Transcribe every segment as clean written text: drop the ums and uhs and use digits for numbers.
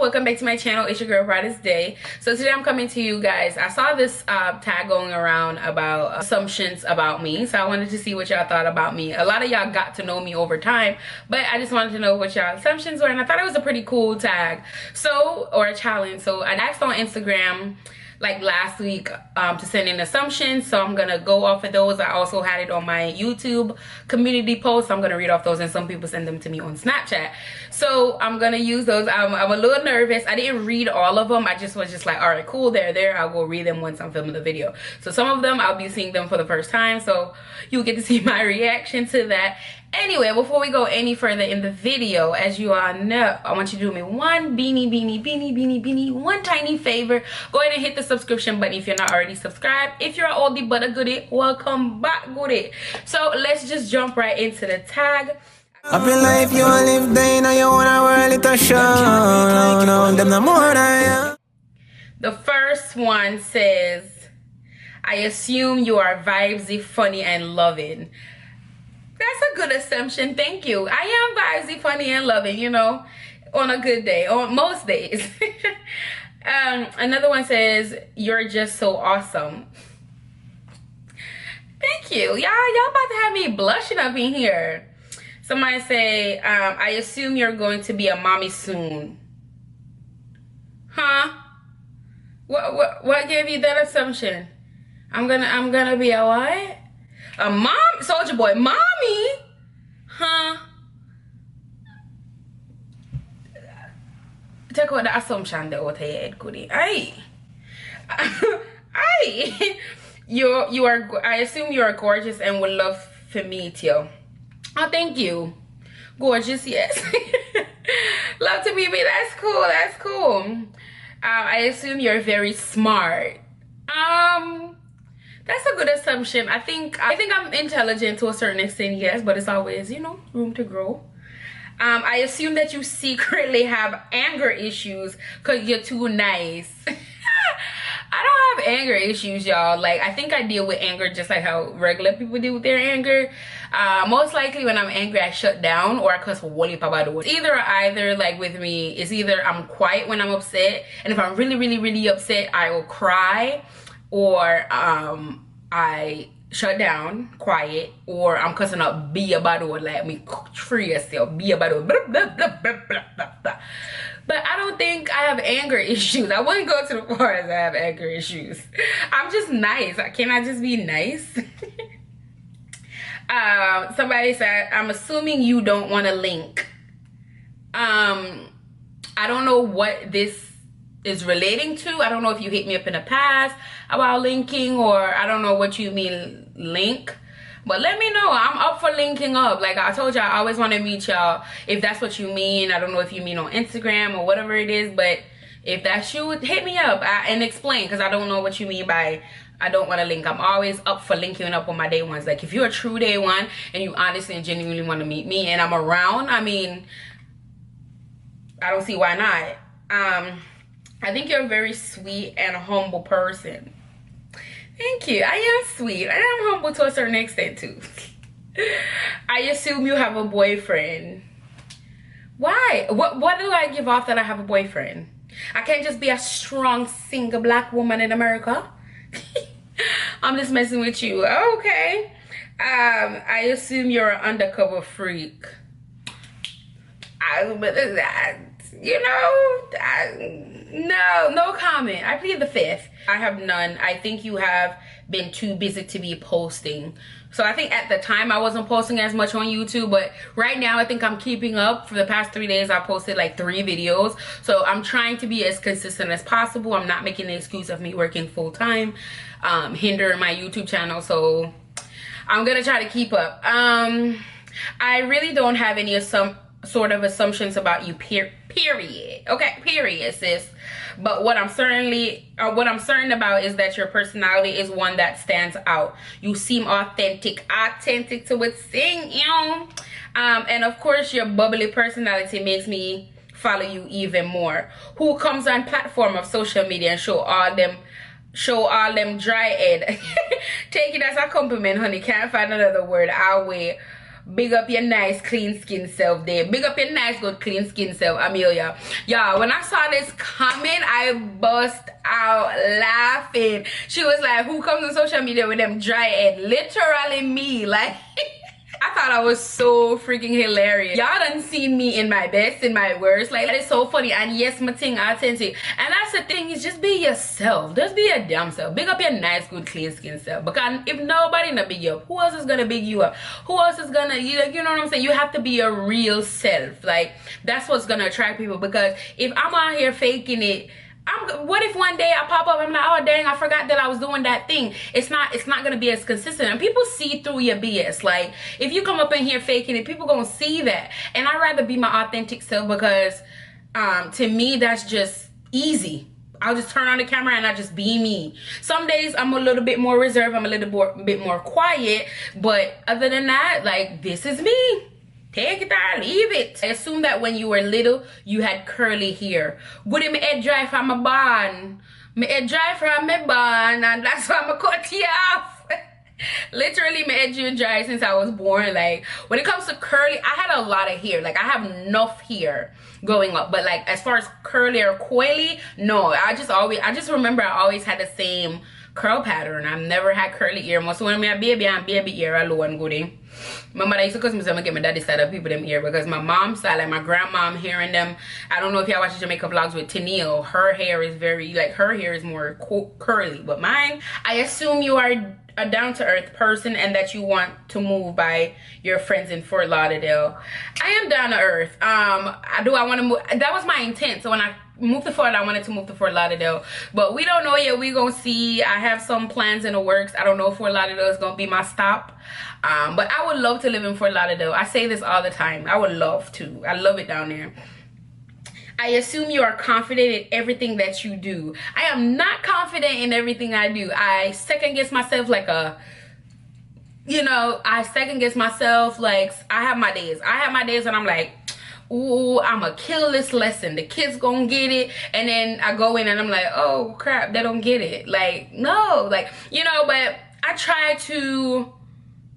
welcome back to my channel. It's your girl BrightAsDae. So today I'm coming to you guys. I saw this tag going around about assumptions about me, so I wanted to see what y'all thought about me. A lot of y'all got to know me over time, but I just wanted to know what y'all assumptions were, and I thought it was a pretty cool tag, or a challenge. So I asked on Instagram like last week to send in assumptions, so I'm gonna go off of those. I also had it on my YouTube community post, so I'm gonna read off those, and some people send them to me on Snapchat, so I'm gonna use those. I'm a little nervous. I didn't read all of them. I was just like, all right, cool, they're there. I'll go read them once I'm filming the video. So some of them I'll be seeing them for the first time, so you'll get to see my reaction to that. Anyway, before we go any further in the video, as you all know, I want you to do me one one tiny favor. Go ahead and hit the subscription button if you're not already subscribed. If you're an oldie but a goodie, welcome back, goodie. So let's just jump right into the tag. Happy life you live day now, you wanna world it a show. No, them no more than. The first one says, I assume you are vibesy, funny, and loving. That's a good assumption. Thank you. I am vibesy, funny, and loving, you know, on a good day, on most days. Another one says, you're just so awesome. Thank you. Y'all about to have me blushing up in here. Somebody say, I assume you're going to be a mommy soon. Huh? What gave you that assumption? I'm gonna be a what? A mom? Soldier boy, mommy? Huh? Take out the assumption that out of your head, goodie. Aye. Aye. You are, I assume you are gorgeous and would love to meet you. Oh, thank you. Gorgeous, yes. Love to meet me. That's cool. That's cool. I assume you're very smart. That's a good assumption. I think I'm intelligent to a certain extent, yes, but it's always, you know, room to grow. I assume that you secretly have anger issues because you're too nice. I don't have anger issues, y'all. Like, I think I deal with anger just like how regular people deal with their anger. Most likely when I'm angry, I shut down or I cuss wally about it. Either, like with me, it's either I'm quiet when I'm upset, and if I'm really upset, I will cry, or I shut down, quiet, or I'm cussing up, be about it, like me free yourself, be about it, blah, blah, blah, blah, blah, blah. But I don't think I have anger issues. I wouldn't go to the part as I have anger issues. I'm just nice. Can I just be nice? Somebody said, I'm assuming you don't want to link. I don't know what this is relating to. I don't know if you hit me up in the past about linking, or I don't know what you mean link, but let me know. I'm up for linking up. Like I told y'all, I always want to meet y'all if that's what you mean. I don't know if you mean on Instagram or whatever it is, but if that's you, hit me up and explain, because I don't know what you mean by I don't want to link. I'm always up for linking up with my day ones. Like if you're a true day one and you honestly and genuinely want to meet me and I'm around, I mean, I don't see why not. I think you're a very sweet and humble person. Thank you. I am sweet. I am humble to a certain extent too. I assume you have a boyfriend. Why? What do I give off that I have a boyfriend? I can't just be a strong single black woman in America. I'm just messing with you. Okay. I assume you're an undercover freak. No comment. I plead the fifth. I have none. I think you have been too busy to be posting. So I think at the time I wasn't posting as much on YouTube, but right now I think I'm keeping up. For the past 3 days I posted like 3 videos. So I'm trying to be as consistent as possible. I'm not making the excuse of me working full-time, hindering my YouTube channel. So I'm gonna try to keep up. I really don't have any sort of assumptions about you, period. Okay, period, sis. But what I'm certain about is that your personality is one that stands out. You seem authentic to what's saying, you know. And of course your bubbly personality makes me follow you even more. Who comes on platform of social media and show all them dry head. Take it as a compliment, honey. Can't find another word. I'll wait. Big up your nice clean skin self there. Big up your nice good clean skin self, Amelia. Y'all, when I saw this comment, I bust out laughing. She was like, who comes on social media with them dry head? Literally me. Like I thought I was so freaking hilarious. Y'all done seen me in my best, in my worst. Like, that is so funny. And yes, my thing authentic. And that's the thing, is just be yourself. Just be your damn self. Big up your nice, good, clean skin self. Because if nobody not big you up, who else is gonna big you up? Who else is gonna, you know what I'm saying? You have to be your real self. Like, that's what's gonna attract people. Because if I'm out here faking it, what if one day I pop up, I'm like, oh dang, I forgot that I was doing that thing. It's not gonna be as consistent, and people see through your BS. Like, if you come up in here faking it, people gonna see that. And I'd rather be my authentic self, because to me that's just easy. I'll just turn on the camera and I just be me. Some days I'm a little bit more reserved, I'm a little bit more quiet, but other than that, like, this is me. Take it or leave it. I assume that when you were little, you had curly hair. Good, my head dry from my barn. My head dry from my barn, and that's why I'm cut you off. Literally, my head been dry since I was born. Like, when it comes to curly, I had a lot of hair. Like, I have enough hair going up. But like, as far as curly or coily, no. I just remember I always had the same curl pattern. I've never had curly hair. Most when I'm a baby and baby hair alone gooding. My mother used to cause me to get my daddy side of people them hair, because my mom's side, like my grandmom hair and them, I don't know if y'all watch Jamaica vlogs with Tennille, her hair is very, like, her hair is more curly, but mine, I assume you are a down-to-earth person and that you want to move by your friends in Fort Lauderdale. I am down-to-earth. I want to move. That was my intent. So when I moved to Florida, I wanted to move to Fort Lauderdale, but we don't know yet. We gonna see. I have some plans in the works. I don't know if Fort Lauderdale is gonna be my stop, but I would love to live in Fort Lauderdale. I say this all the time. I would love to. I love it down there. I assume you are confident in everything that you do. I am not confident in everything I do. I second guess myself, like I second guess myself. Like, I have my days. I have my days when I'm like, ooh, I'ma kill this lesson. The kids gonna get it. And then I go in and I'm like, oh crap, they don't get it. Like, no, like, but I try to,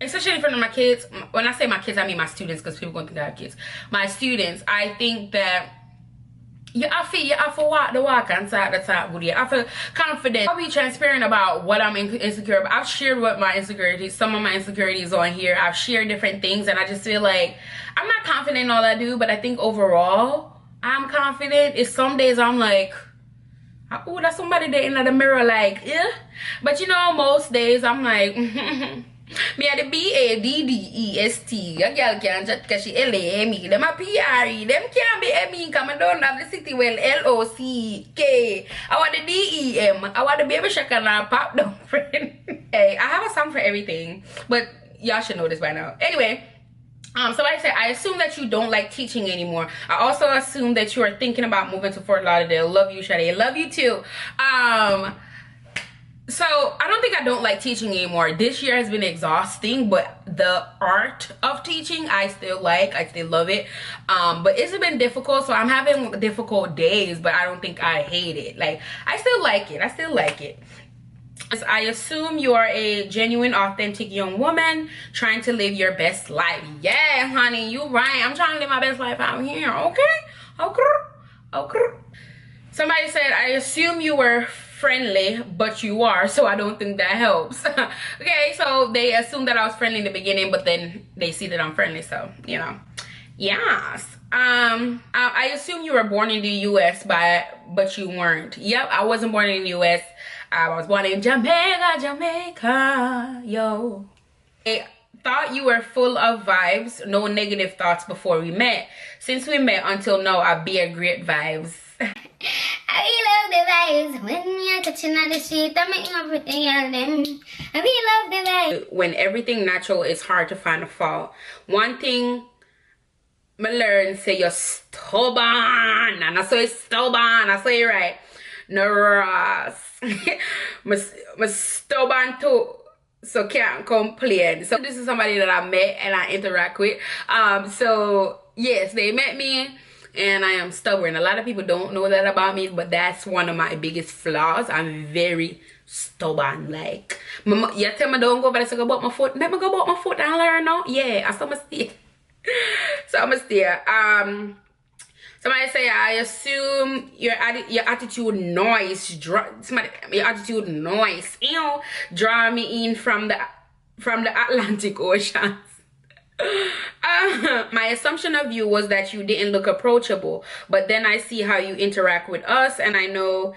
especially in front of my kids. When I say my kids, I mean my students, because people gonna think I have kids. My students, I think that you have to walk the walk and talk the talk with you. I feel confident. I'll be transparent about what I'm insecure about. I've shared what my insecurities, some of my insecurities on here. I've shared different things, and I just feel like I'm not confident in all I do, but I think overall I'm confident. It's some days I'm like, oh, that's somebody there in the mirror, like, yeah. But most days I'm like, me at the BADDEST. A girl can't just because she LAME. Them a PRE. Them can't be me because I don't have the city well LOCK. I want the DEM. I want the baby shaker and pop down friend. Hey, I have a song for everything, but y'all should know this by now. Anyway, so like I said, I assume that you don't like teaching anymore. I also assume that you are thinking about moving to Fort Lauderdale. Love you, Shade. Love you too. So I don't think I don't like teaching anymore. This year has been exhausting, but the art of teaching I still love it. But it's been difficult, so I'm having difficult days, but I don't think I hate it. Like, I still like it. I assume you are a genuine, authentic young woman trying to live your best life. Yeah, honey, you right. I'm trying to live my best life out here. Okay. Somebody said, I assume you were friendly, but you are, so I don't think that helps. Okay, so they assumed that I was friendly in the beginning, but then they see that I'm friendly, so yes. I assume you were born in the US, but you weren't. Yep, I wasn't born in the US. I was born in Jamaica, yo. I thought you were full of vibes, no negative thoughts before we met. Since we met until now, I've been great vibes. I love the vibes when you're touching on the sheet. I'm making everything on them. I love the vibes. When everything natural, it's hard to find a fault. One thing I learned, say you're stubborn. And I say stubborn. I say it right. No Ross. I'm stubborn too. So can't complain. So this is somebody that I met and I interact with. So yes, they met me. And I am stubborn. A lot of people don't know that about me, but that's one of my biggest flaws. I'm very stubborn. Like, you tell me don't go over there to go about my foot. Let me go about my foot and learn now. Yeah, I saw my stay. So I'm gonna stay. Somebody say, I assume your attitude noise. Your attitude noise. You know, draw me in from the Atlantic Ocean. My assumption of you was that you didn't look approachable, but then I see how you interact with us, and I know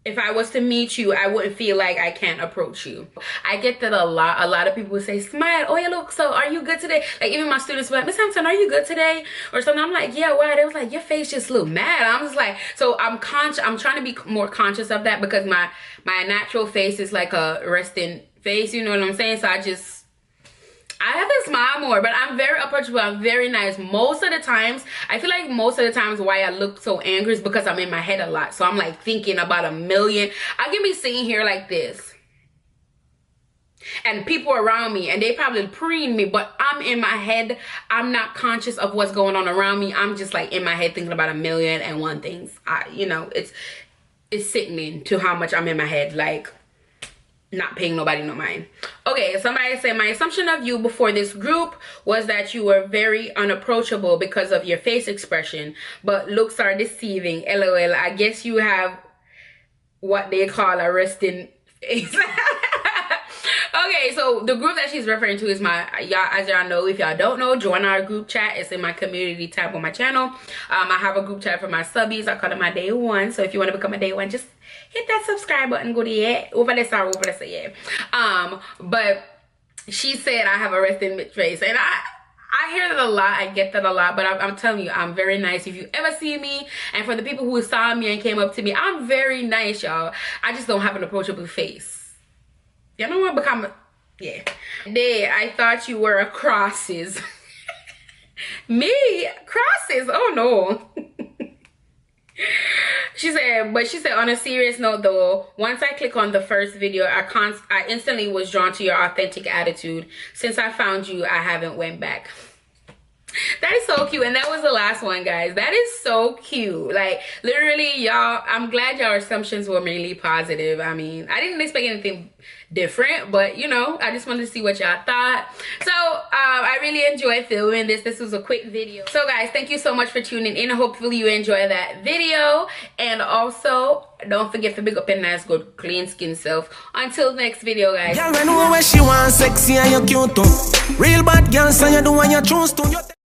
if I was to meet you, I wouldn't feel like I can't approach you. I get that a lot. A lot of people would say, Smile, oh, you look so, are you good today? Like, even my students were like, Miss Hampton, are you good today? Or something. I'm like, yeah, why? They was like, your face just look mad. I'm just like, so I'm trying to be more conscious of that, because my natural face is like a resting face, you know what I'm saying? So I have to smile more, but I'm very approachable. I'm very nice. Most of the times, I feel like most of the times why I look so angry is because I'm in my head a lot. So I'm like thinking about a million. I can be sitting here like this, and people around me, and they probably preen me, but I'm in my head. I'm not conscious of what's going on around me. I'm just like in my head thinking about a million and one things. You know, it's sickening to how much I'm in my head. Like, not paying nobody no mind. Okay, somebody said, my assumption of you before this group was that you were very unapproachable because of your face expression, but looks are deceiving. LOL. I guess you have what they call a resting face. Okay, so the group that she's referring to is as y'all know, if y'all don't know, join our group chat. It's in my community tab on my channel. I have a group chat for my subbies. I call it my day one. So if you want to become a day one, just hit that subscribe button. Go to over there, yeah. But she said I have a resting face, and I hear that a lot. I get that a lot, but I'm telling you, I'm very nice. If you ever see me, and for the people who saw me and came up to me, I'm very nice, y'all. I just don't have an approachable face. You know what? Become, yeah. Day, I thought you were a crosses. Me? Crosses? Oh no. She said, on a serious note though, once I click on the first video, I instantly was drawn to your authentic attitude. Since I found you, I haven't went back. That is so cute. And that was the last one, guys. That is so cute. Like, literally, y'all, I'm glad y'all assumptions were really positive. I mean, I didn't expect anything different, but you know, I just wanted to see what y'all thought. So I really enjoyed filming this. This was a quick video. So guys, thank you so much for tuning in. Hopefully you enjoy that video, and also don't forget to big up your nice, good, clean skin self. Until next video, guys. Girl, know where she wants, sexy and you cute too. Real bad girl, so you do what you choose to.